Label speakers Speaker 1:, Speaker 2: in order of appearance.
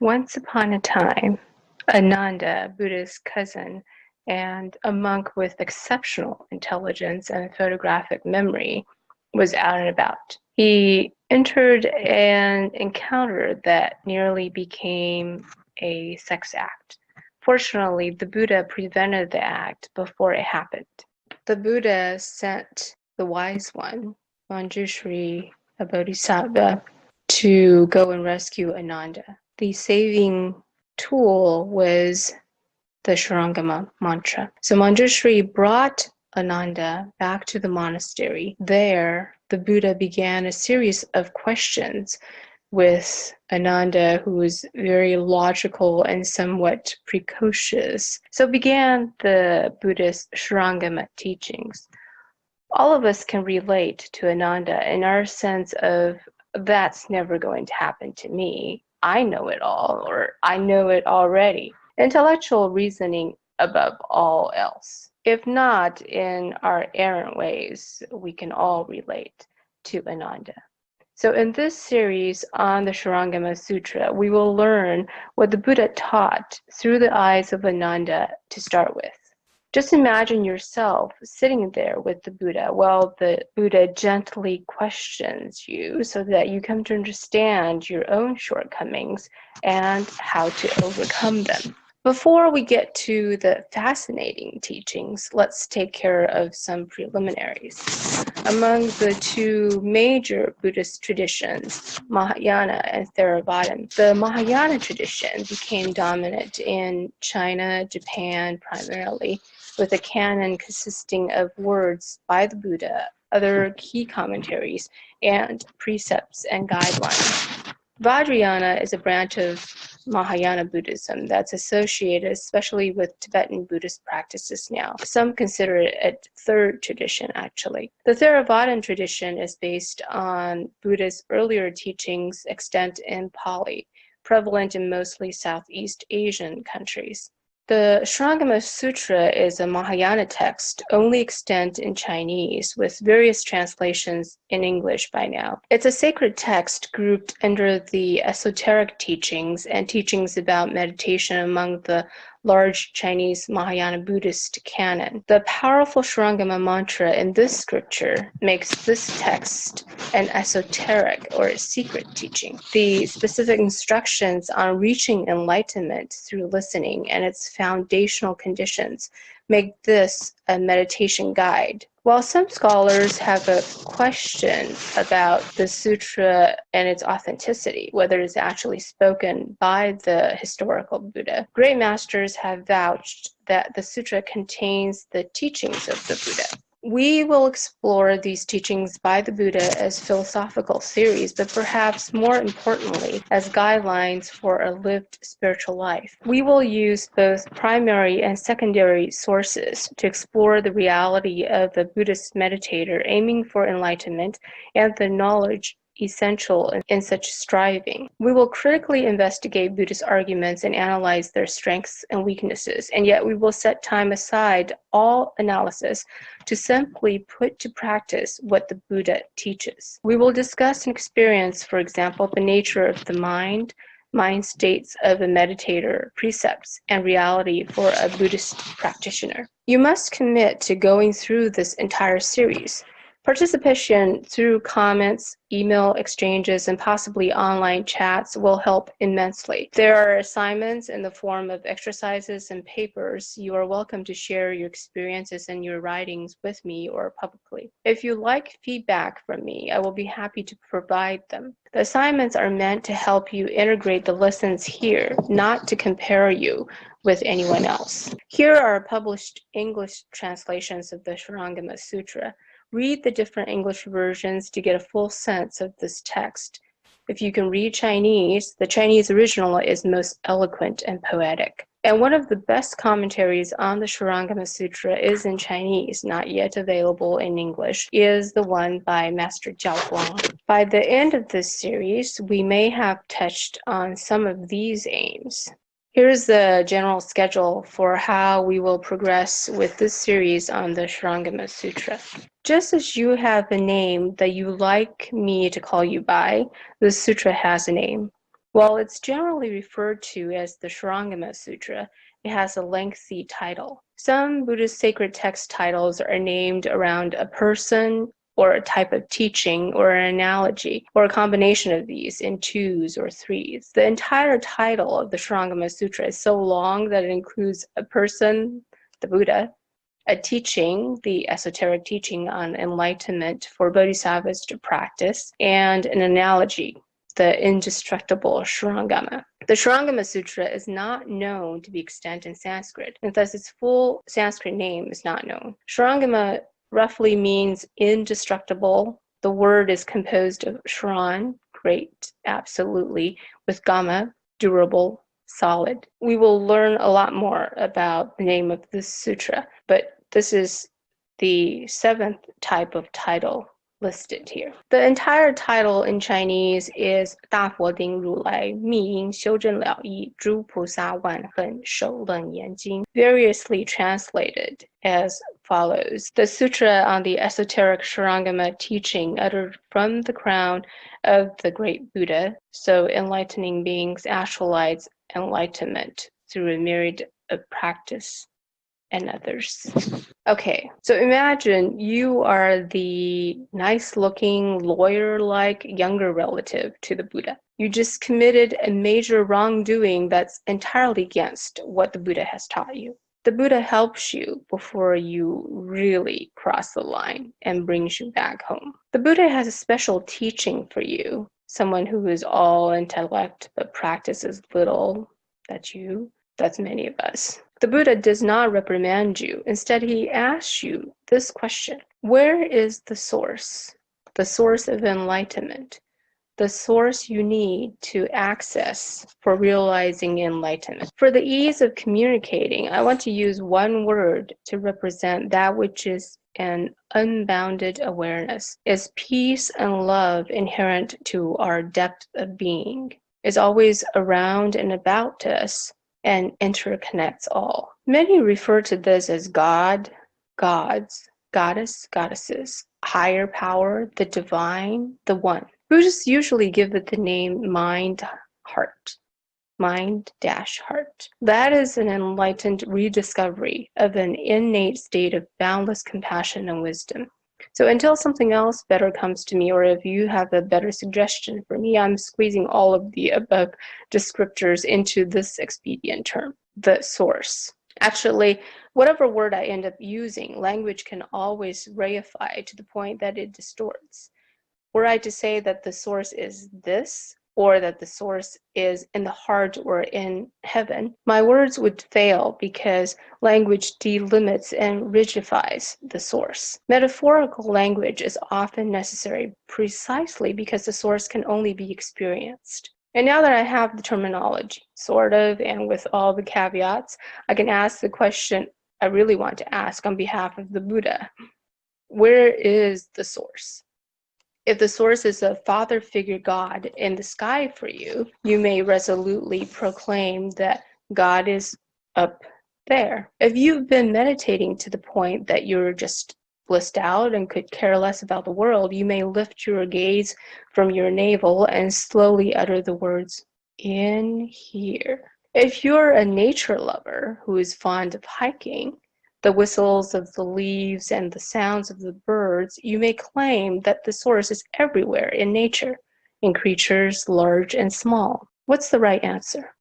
Speaker 1: Once upon a time, Ananda, Buddha's cousin, and a monk with exceptional intelligence and photographic memory, was out and about. He entered an encounter that nearly became a sex act. Fortunately, the Buddha prevented the act before it happened. The Buddha sent the wise one, Manjushri, a bodhisattva, to go and rescue Ananda. The saving tool was the Shurangama mantra. So Manjushri brought Ananda back to the monastery. There, the Buddha began a series of questions with Ananda, who was very logical and somewhat precocious. So began the Buddhist Shurangama teachings. All of us can relate to Ananda in our sense of that's never going to happen to me. I know it all, or I know it already. Intellectual reasoning above all else. If not in our errant ways, we can all relate to Ananda. So in this series on the Shurangama Sutra, we will learn what the Buddha taught through the eyes of Ananda to start with. Just imagine yourself sitting there with the Buddha while the Buddha gently questions you so that you come to understand your own shortcomings and how to overcome them. Before we get to the fascinating teachings, let's take care of some preliminaries. Among the two major Buddhist traditions, Mahayana and Theravada, the Mahayana tradition became dominant in China, Japan primarily, with a canon consisting of words by the Buddha, other key commentaries, and precepts and guidelines. Vajrayana is a branch of Mahayana Buddhism that's associated especially with Tibetan Buddhist practices now. Some consider it a third tradition, actually. The Theravadan tradition is based on Buddha's earlier teachings extant in Pali, prevalent in mostly Southeast Asian countries. The Shurangama Sutra is a Mahayana text only extant in Chinese, with various translations in English by now. It's a sacred text grouped under the esoteric teachings and teachings about meditation among the large Chinese Mahayana Buddhist canon. The powerful Shurangama mantra in this scripture makes this text an esoteric or secret teaching. The specific instructions on reaching enlightenment through listening and its foundational conditions make this a meditation guide. While some scholars have a question about the sutra and its authenticity, whether it's actually spoken by the historical Buddha, great masters have vouched that the sutra contains the teachings of the Buddha. We will explore these teachings by the Buddha as philosophical theories, but perhaps more importantly, as guidelines for a lived spiritual life. We will use both primary and secondary sources to explore the reality of the Buddhist meditator aiming for enlightenment and the knowledge essential in such striving. We will critically investigate Buddhist arguments and analyze their strengths and weaknesses, and yet we will set time aside all analysis to simply put to practice what the Buddha teaches. We will discuss and experience, for example, the nature of the mind states of a meditator, precepts, and reality for a Buddhist practitioner. You must commit to going through this entire series. Participation through comments, email exchanges, and possibly online chats will help immensely. There are assignments in the form of exercises and papers. You are welcome to share your experiences and your writings with me or publicly. If you like feedback from me, I will be happy to provide them. The assignments are meant to help you integrate the lessons here, not to compare you with anyone else. Here are published English translations of the Shurangama Sutra. Read the different English versions to get a full sense of this text. If you can read Chinese, the Chinese original is most eloquent and poetic. And one of the best commentaries on the Shurangama Sutra is in Chinese, not yet available in English, is the one by Master Jiao Guang. By the end of this series, we may have touched on some of these aims. Here's the general schedule for how we will progress with this series on the Shurangama Sutra. Just as you have a name that you like me to call you by, the sutra has a name. While it's generally referred to as the Shurangama Sutra, it has a lengthy title. Some Buddhist sacred text titles are named around a person or a type of teaching or an analogy, or a combination of these in twos or threes. The entire title of the Shurangama Sutra is so long that it includes a person, the Buddha, a teaching, the esoteric teaching on enlightenment for bodhisattvas to practice, and an analogy, the indestructible Shurangama. The Shurangama Sutra is not known to be extant in Sanskrit, and thus its full Sanskrit name is not known. Shurangama roughly means indestructible. The word is composed of Shran, great, absolutely, with Gama, durable, solid. We will learn a lot more about the name of this sutra, but this is the 7th type of title listed here. The entire title in Chinese is 大佛顶如来密因修正了义诸菩萨万恨首楞严经, variously translated as follows. The sutra on the esoteric Shurangama teaching uttered from the crown of the great Buddha, so enlightening beings actualize enlightenment through a myriad of practice and others. Okay, so imagine you are the nice-looking, lawyer-like younger relative to the Buddha. You just committed a major wrongdoing that's entirely against what the Buddha has taught you. The Buddha helps you before you really cross the line and brings you back home. The Buddha has a special teaching for you, someone who is all intellect but practices little. That's many of us. The Buddha does not reprimand you. Instead, he asks you this question: where is the source of enlightenment, the source you need to access for realizing enlightenment? For the ease of communicating, I want to use one word to represent that which is an unbounded awareness. Is peace and love inherent to our depth of being, is always around and about us, and interconnects all. Many refer to this as God, gods, goddess, goddesses, higher power, the divine, the one. Buddhists usually give it the name mind-heart. Mind-heart. That is an enlightened rediscovery of an innate state of boundless compassion and wisdom. So until something else better comes to me, or if you have a better suggestion for me, I'm squeezing all of the above descriptors into this expedient term, the source. Actually, whatever word I end up using, language can always reify to the point that it distorts. Were I to say that the source is this, or that the source is in the heart or in heaven, my words would fail because language delimits and rigidifies the source. Metaphorical language is often necessary precisely because the source can only be experienced. And now that I have the terminology, sort of, and with all the caveats, I can ask the question I really want to ask on behalf of the Buddha. Where is the source? If the source is a father figure God in the sky for you, you may resolutely proclaim that God is up there. If you've been meditating to the point that you're just blissed out and could care less about the world, you may lift your gaze from your navel and slowly utter the words, in here. If you're a nature lover who is fond of hiking, the whistles of the leaves and the sounds of the birds, you may claim that the source is everywhere in nature, in creatures large and small. What's the right answer?